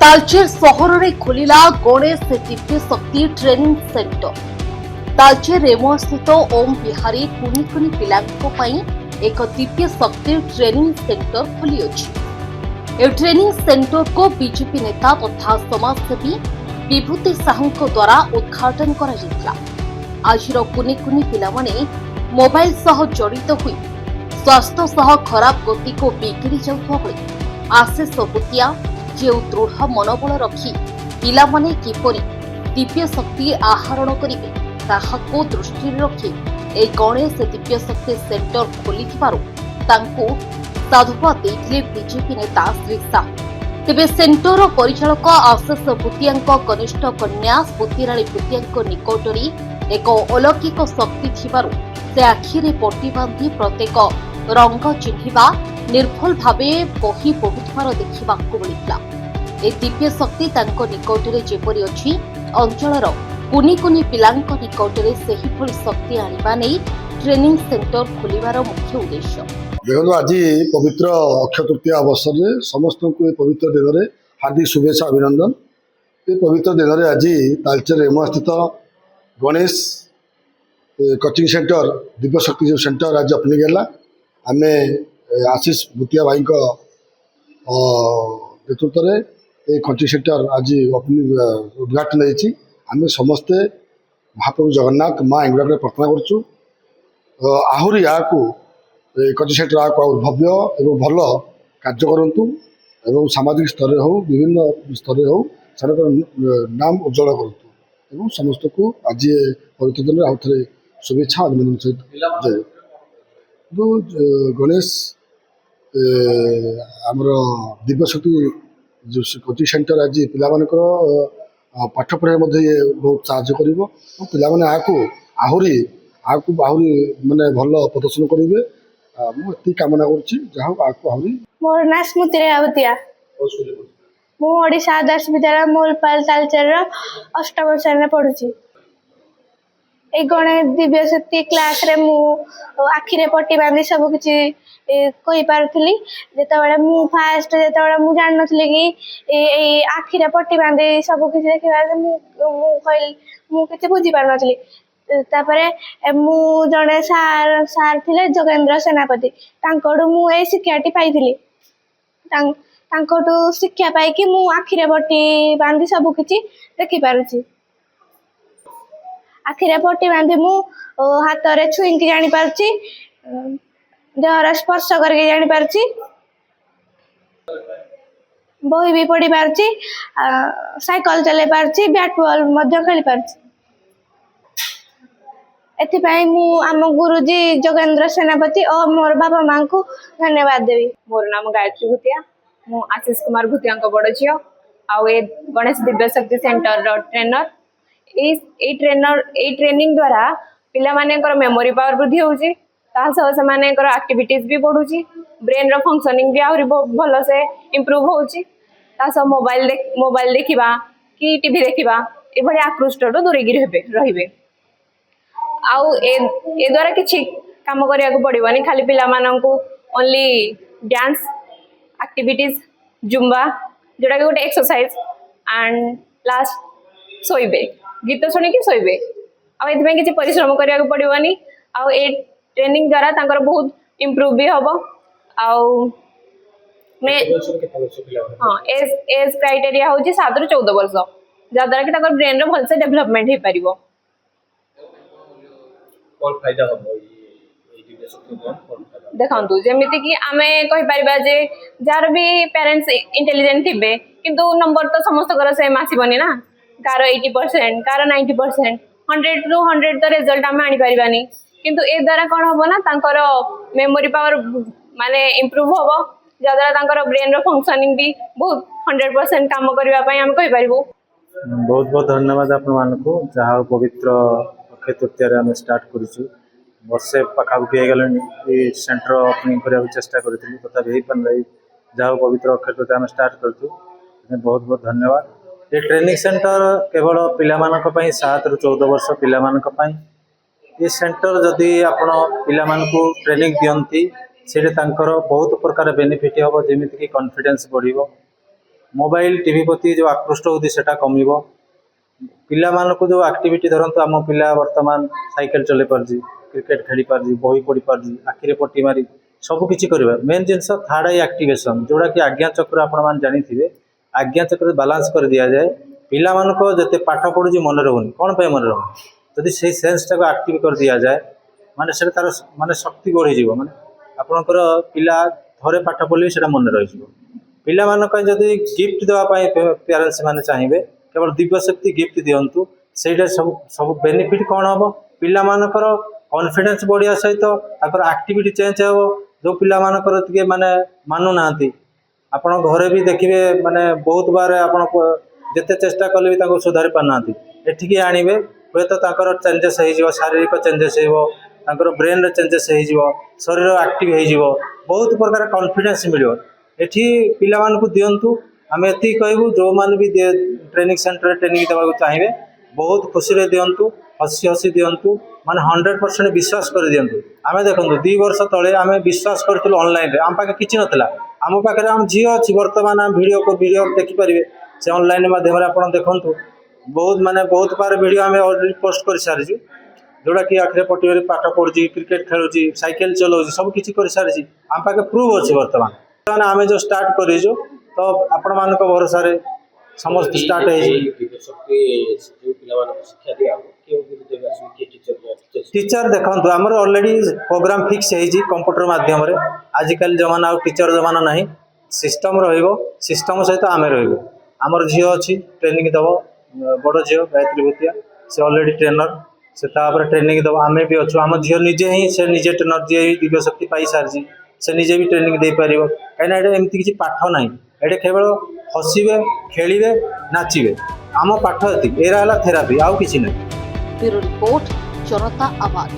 तालचेर सहर में खोलिला गणेश दिव्य शक्ति ट्रेनिंग सेंटर। तालचेर रेमो स्थित ओम बिहारी कुनी कुनी पिलांको पई एक दिव्य शक्ति ट्रेनिंग सेंटर खोली अछि। ए ट्रेनिंग सेंटर को बीजेपी नेता तथा समाजसेवी विभूति साहू द्वारा उद्घाटन करा जायतिला। आजिर कुनी कुनी पिला माने मोबाइल सह जड़ित हुई स्वास्थ्य सह खराब गति को बिगड़ी जाउथवा बेले आशीष भूतिया जे दृढ़ मनोबल रखी पिला माने किपरि दिव्य शक्ति आहरण करिवे ताहाको दृष्टि रखी ए गणेश दिव्य शक्ति सेंटर खोलिथिबारु तांको साधुवाद देथिले बीजेपी नेता श्री साहू। तेबे सेंटर परिचालक आशीष भूतिया कनिष्ठ कन्या स्फूर्तिराणी भूतिया निकटरी एक अलौकिक शक्ति थिबारु से आखिरे पट्टी बांधी प्रत्येक रंग चिन्हिबा निर्भुल भावे बही पढ़ुथिबार देखिबाकु मिलिला। ए दिव्य शक्ति तांको निकटरे जेपरि अछि अंचलर कुनी कुनी पिलांक निकटरे सेही भली शक्ति आनिबा नै ट्रेनिंग सेंटर खोलिबार मुख्य उद्देश्य। देखो आज पवित्र अक्षय तृतीया अवसर में समस्त को पवित्र दिन में हार्दिक शुभेच्छा अभिनंदन। ये पवित्र दिन में आज तालचेर रेमो स्थित गणेश कोचिंग सेंटर दिव्य शक्ति जो सेंटर आज ओपनिंग है आम आशीष भूतिया भाई नेतृत्व में ये कोचिंग सेंटर आज ओपनिंग उद्घाटन होती। आम समस्ते महाप्रभु जगन्नाथ माँ इंगुड़ा प्रार्थना करूँ आहरी यहाँ कोचिंग सेंटर आगे भव्य एवं भल कार्य करूँ एवं सामाजिक स्तर हो विभिन्न स्तर हो नाम उज्जवल करूँ समस्त को आज पवित्र दिन आउ थे शुभेच्छा अभिनंदन सहित जय। तो गणेश आमर दिव्य शक्ति जो कोचिंग सेंटर आज पिलामानकर पाठ पढ़ाई बहुत साहाय्य कर पिलामाने आहरी माने भल प्रदर्शन करेंगे मुझे कामना करी। मोर ना स्मृति रेवतिया मु ओडिशा आदर्श विद्यालय मूलपाल तालचेर अष्टम श्रेणी पढ़ुची। ए गणेश दिव्य शक्ति क्लास रे मु आखिरे पट्टी बांधी सब किछि कहि पारथली जेतबेले मु फास्ट जेतबेले मु जान नथली कि ए आखिरे पट्टी बांधी सब किछि देखिबा मु कहल मु किछि बुझी पार नथली। तापरे मु जने सार थिले जोगेंद्र सेनापति तांकोडू मु ए शिक्षाटी पाइथिली तांकोडू शिक्षा पाई कि मु आखिरे पट्टी बांधी सब किछि देखि पारुची। आखिरे पट्टी बांधी मु हाथ रे छुईं की जानी पारुची देहर स्पर्श करके जानी पारुची बही भी पढ़ी पारुची साइकिल चले पारुची बैट बॉल मध्य खेली पारुची। एथिपाई मु आम गुरुजी जोगेंद्र सेनापति और मोर बाबा माँ को धन्यवाद देवी। मोर नाम गायत्री भूतिया मु आशीष कुमार भूतिया बड़ झील आए गणेश दिव्य शक्ति सेंटर ट्रेनर ए ट्रेनिंग द्वारा पिला मानेकर मेमोरी पावर वृद्धि होउची से एक्टिविटीज भी बढ़ुची ब्रेन रो फंक्शनिंग भी आहरी भल से इम्प्रूव होउची मोबाइल देखिबा कि टीवी देखिबा ए भली आकृष्ट दूरेगी रहिबे आउ ए द्वारा किछि काम करिया को पड़िबनी खाली पिला माननकू ओनली डांस एक्टिविटीज जुम्बा जोटा कि गोटे एक्सरसाइज एंड लास्ट सोइबे गीत शुणी कि सोइबे आ एथि किछि परिश्रम करिया को पड़िबनी आउ ए ट्रेनिंग द्वारा तांकर बहुत इम्प्रूव भी हबो आउ मैं हां एज क्राइटेरिया होची 7 ରୁ 14 वर्ष जा द्वारा कि तांकर ब्रेन रो भल से डेवलपमेंट हे परिबो। देखु जमीती कि आम कहीपर जे जार भी पेरेंट्स इंटेलिजेंट थे किंतु नंबर तो समस्त सेम आसबनी ना कार 80% कार 90% 100 ରୁ 100 तो रिजल्ट आम आनीपारानी किंतु ए द्वारा कौन हम ना तांकर मेमोरी पावर माने इम्प्रूव हम जद्वारा ब्रेन रो फंक्शनिंग भी बहुत 100% काम करने आम कहीपर। बहुत बहुत धन्यवाद आपको जहाँ पवित्र अक्षय तृतीय आम स्टार्ट करूँ वर्षे पाखापाखि ये सेंटर ओपनिंग करने चेष्टा करूँ तथापि हो पार जहाँ पवित्र अक्षय तृतीय आम स्टार्ट करूँ बहुत बहुत धन्यवाद। ये ट्रेनिंग सेंटर केवल पिला 7 ରୁ 14 वर्ष पिला ये सेंटर जदि आपण पिला ट्रेनिंग दियंती से बहुत प्रकार बेनिफिट हम जमीक कॉन्फिडेंस बढ़ मोबाइल टीवी प्रति जो आकृष्ट होती सेटा कमिबो पिलामानकु जो एक्टिविटी धरंतु आम पिला वर्तमान साइकेल चले पारजी क्रिकेट खेली पारजी बही पढ़ी पारजी आखिरे पट्टी मारी सब किछि करबा मेन जिनस थर्ड आई एक्टिवेशन जोड़ा कि आज्ञा चक्र आपण मान जानिथिबे आज्ञा चक्र बैलेंस कर दिया जाए पिलामानको जते पाठ पढुजी मन रहउनी कोन पे मन रहउनी जदि से सेंस टाको एक्टिव कर दिया जाए माने से तार माने शक्ति बढ़ी जीवो माने आपनकर पिला थरे पाठ पढली सेटा मन रहि जीवो पिलामानक जदि गिफ्ट देवा पाई पेरेंट्स माने चाहिबे केवल दिव्य शक्ति गिफ्ट दियंतु सेटा सब सब बेनिफिट कोन हबो पिलामानकर कॉन्फिडेंस बढ़िया सहित ताकर एक्टिविटी चेंज हो जो पिलामानकर तिके माने मानु नांती आपण घरे भी देखिबे माने बहुत बार आपण जेते चेष्टा कले भी ताको सुधारी पानांती एठिके आनिबे हुए तो ताकर चेंजेस हो जिवो शारीरिक चेंजेस हो ताकर ब्रेन रे चेंजेस हो जिवो शरीर एक्टिव हो जिवो बहुत प्रकार कॉन्फिडेंस मिलियो एठी पिलामानकु दियंतु आमे एति कहबो जो मान भी ट्रेनिंग सेंटर ट्रेनिंग देबाक चाहिए बहुत खुशी रे दियंतु हसी हसी दियंतु माने 100% विश्वास कर दियंतु आमे देखंतु 2 वर्ष तळे आमे विश्वास करथुल ऑनलाइन रे आम पाके किछि नथला आम पाखे आम झील अच्छी बर्तमान आम वीडियो देखिपारे से ऑनलाइन माध्यम आप देखु बहुत माने बहुत बार वीडियो आम अलरेडी पोस्ट कर सारी जोड़ा कि आखिरे पट्टी पाठ पढ़ुची क्रिकेट खेलुची साइकेल चलाऊँ सब किसी कर सारी आम पाखे प्रूव अच्छे बर्तमान आम जो स्टार्ट करूँ तो आपण मान भरोसा समस्त स्टार्ट टीचर देखो आमर ऑलरेडी प्रोग्राम फिक्स है कंप्यूटर माध्यम आजिकल जमाना टीचर जमाना ना सिस्टम सिस्टम सहित आम रमर झील अच्छी ट्रेनिंग दब बड़ झील गायत्री भूतिया से ऑलरेडी ट्रेनर से ट्रेनिंग दब आम भी अच्छु आम झील निजे ही से निजे ट्रेनर जी दिव्य शक्ति पाई सारी से निजे भी ट्रेनिंग दे पार कहीं एमती किसी पाठ ना ये केवल हसवे खेलिए नाचिबे आम पाठ एरा थेरापी आउ किसी ना। ब्यूरो रिपोर्ट जनता आवाज।